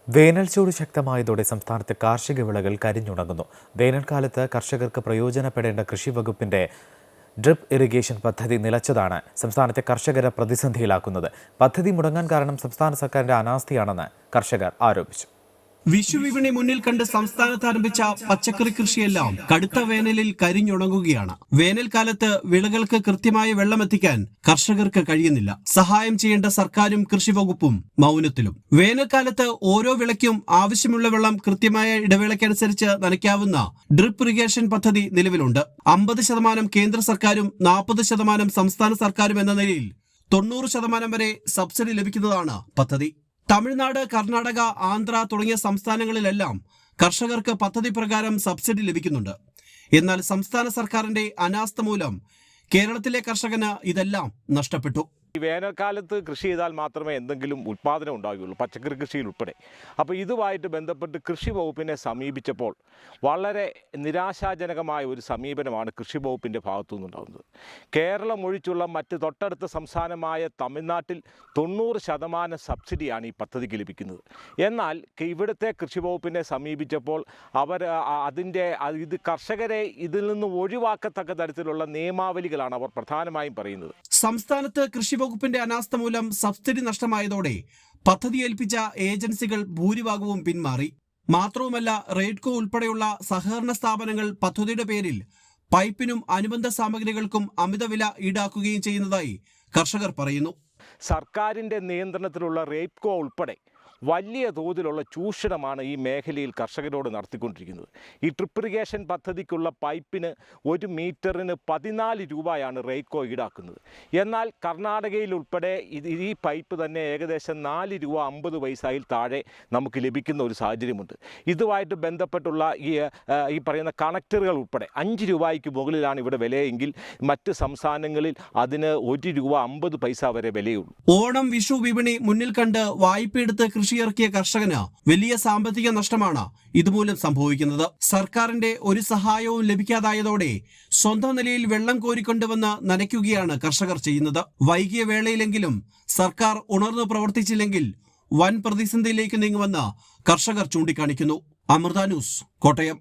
വേനൽ ചൂട് ശക്തമായതോടെ സംസ്ഥാനത്തെ കാർഷിക വിളകൾ കരിഞ്ഞുണങ്ങുന്നു. വേനൽക്കാലത്ത് കർഷകർക്ക് പ്രയോജനപ്പെടേണ്ട കൃഷി വകുപ്പിന്റെ ഡ്രിപ്പ് ഇറിഗേഷൻ പദ്ധതി നിലച്ചതാണ് സംസ്ഥാനത്തെ കർഷകരെ പ്രതിസന്ധിയിലാക്കുന്നത്. പദ്ധതി മുടങ്ങാൻ കാരണം സംസ്ഥാന സർക്കാരിന്റെ അനാസ്ഥയാണെന്ന് കർഷകർ ആരോപിച്ചു. വിഷുവിപണി മുന്നിൽ കണ്ട് സംസ്ഥാനത്ത് ആരംഭിച്ച പച്ചക്കറി കൃഷിയെല്ലാം കടുത്ത വേനലിൽ കരിഞ്ഞുണങ്ങുകയാണ്. വേനൽക്കാലത്ത് വിളകൾക്ക് കൃത്യമായ വെള്ളമെത്തിക്കാൻ കർഷകർക്ക് കഴിയുന്നില്ല. സഹായം ചെയ്യേണ്ട സർക്കാരും കൃഷി വകുപ്പും മൗനത്തിലും. വേനൽക്കാലത്ത് ഓരോ വിളയ്ക്കും ആവശ്യമുള്ള വെള്ളം കൃത്യമായ ഇടവേളയ്ക്കനുസരിച്ച് നനയ്ക്കാവുന്ന ഡ്രിപ്പ് ഇറിഗേഷൻ പദ്ധതി നിലവിലുണ്ട്. 50% കേന്ദ്ര സർക്കാരും 40% സംസ്ഥാന സർക്കാരും എന്ന നിലയിൽ 90% വരെ സബ്സിഡി ലഭിക്കുന്നതാണ് പദ്ധതി. തമിഴ്നാട്, കർണാടക, ആന്ധ്ര തുടങ്ങിയ സംസ്ഥാനങ്ങളിലെല്ലാം കർഷകർക്ക് പദ്ധതി പ്രകാരം സബ്സിഡി ലഭിക്കുന്നുണ്ട്. എന്നാൽ സംസ്ഥാന സർക്കാരിന്റെ അനാസ്ഥ മൂലം കേരളത്തിലെ കർഷകന് ഇതെല്ലാം നഷ്ടപ്പെട്ടു. ഈ വേനൽക്കാലത്ത് കൃഷി ചെയ്താൽ മാത്രമേ എന്തെങ്കിലും ഉൽപ്പാദനം ഉണ്ടാകുകയുള്ളൂ, പച്ചക്കറി കൃഷിയിൽ ഉൾപ്പെടെ. അപ്പോൾ ഇതുമായിട്ട് ബന്ധപ്പെട്ട് കൃഷി വകുപ്പിനെ സമീപിച്ചപ്പോൾ വളരെ നിരാശാജനകമായ ഒരു സമീപനമാണ് കൃഷി വകുപ്പിൻ്റെ ഭാഗത്തു നിന്നുണ്ടാകുന്നത്. കേരളം ഒഴിച്ചുള്ള മറ്റ് തൊട്ടടുത്ത സംസ്ഥാനമായ തമിഴ്നാട്ടിൽ 90% സബ്സിഡിയാണ് ഈ പദ്ധതിക്ക് ലഭിക്കുന്നത്. എന്നാൽ ഇവിടുത്തെ കൃഷി വകുപ്പിനെ സമീപിച്ചപ്പോൾ ഇത് കർഷകരെ ഇതിൽ നിന്ന് ഒഴിവാക്കത്തക്ക തരത്തിലുള്ള നിയമാവലികളാണ് അവർ പ്രധാനമായും പറയുന്നത്. സംസ്ഥാനത്ത് കൃഷി വകുപ്പിന്റെ അനാസ്ഥ മൂലം സബ്സിഡി നഷ്ടമായതോടെ പദ്ധതി ഏൽപ്പിച്ച ഏജൻസികൾ ഭൂരിഭാഗവും പിന്മാറി. മാത്രവുമല്ല, റെയ്ഡ്കോ ഉൾപ്പെടെയുള്ള സഹകരണ സ്ഥാപനങ്ങൾ പദ്ധതിയുടെ പേരിൽ പൈപ്പിനും അനുബന്ധ സാമഗ്രികൾക്കും അമിതവില ഈടാക്കുകയും ചെയ്യുന്നതായി കർഷകർ പറയുന്നു. സർക്കാരിൻ്റെ നിയന്ത്രണത്തിലുള്ള റെയ്ഡ്കോ ഉൾപ്പെടെ വലിയ തോതിലുള്ള ചൂഷണമാണ് ഈ മേഖലയിൽ കർഷകരോട് നടത്തിക്കൊണ്ടിരിക്കുന്നത്. ഈ ഡ്രിപ്പ് ഇറിഗേഷൻ പദ്ധതിക്കുള്ള പൈപ്പിന് 1 മീറ്ററിന് 14 രൂപയാണ് റെയ്ഡ്കോ ഈടാക്കുന്നത്. എന്നാൽ കർണാടകയിൽ ഉൾപ്പെടെ ഈ പൈപ്പ് തന്നെ ഏകദേശം 4 രൂപ 50 പൈസയിൽ താഴെ നമുക്ക് ലഭിക്കുന്ന ഒരു സാഹചര്യമുണ്ട്. ഇതുമായിട്ട് ബന്ധപ്പെട്ടുള്ള ഈ പറയുന്ന കണക്ടറുകൾ ഉൾപ്പെടെ 5 രൂപയ്ക്ക് മുകളിലാണ് ഇവിടെ വിലയെങ്കിൽ മറ്റ് സംസ്ഥാനങ്ങളിൽ അതിന് 1 രൂപ 50 പൈസ വരെ വിലയുള്ളൂ. ഓണം, വിഷു വിപണി മുന്നിൽ കണ്ട് വായ്പയെടുത്ത് കൃഷിയിറക്കിയ കർഷകന് വലിയ സാമ്പത്തിക നഷ്ടമാണ് ഇതുമൂലം സംഭവിക്കുന്നത്. സർക്കാരിന്റെ ഒരു സഹായവും ലഭിക്കാതായതോടെ സ്വന്തം നിലയിൽ വെള്ളം കോരിക്കൊണ്ടുവന്ന് നനയ്ക്കുകയാണ് കർഷകർ ചെയ്യുന്നത്. വൈകിയ വേളയിലെങ്കിലും സർക്കാർ ഉണർന്നു പ്രവർത്തിച്ചില്ലെങ്കിൽ വൻ പ്രതിസന്ധിയിലേക്ക് നീങ്ങുമെന്ന് കർഷകർ ചൂണ്ടിക്കാണിക്കുന്നു. അമൃത ന്യൂസ്, കോട്ടയം.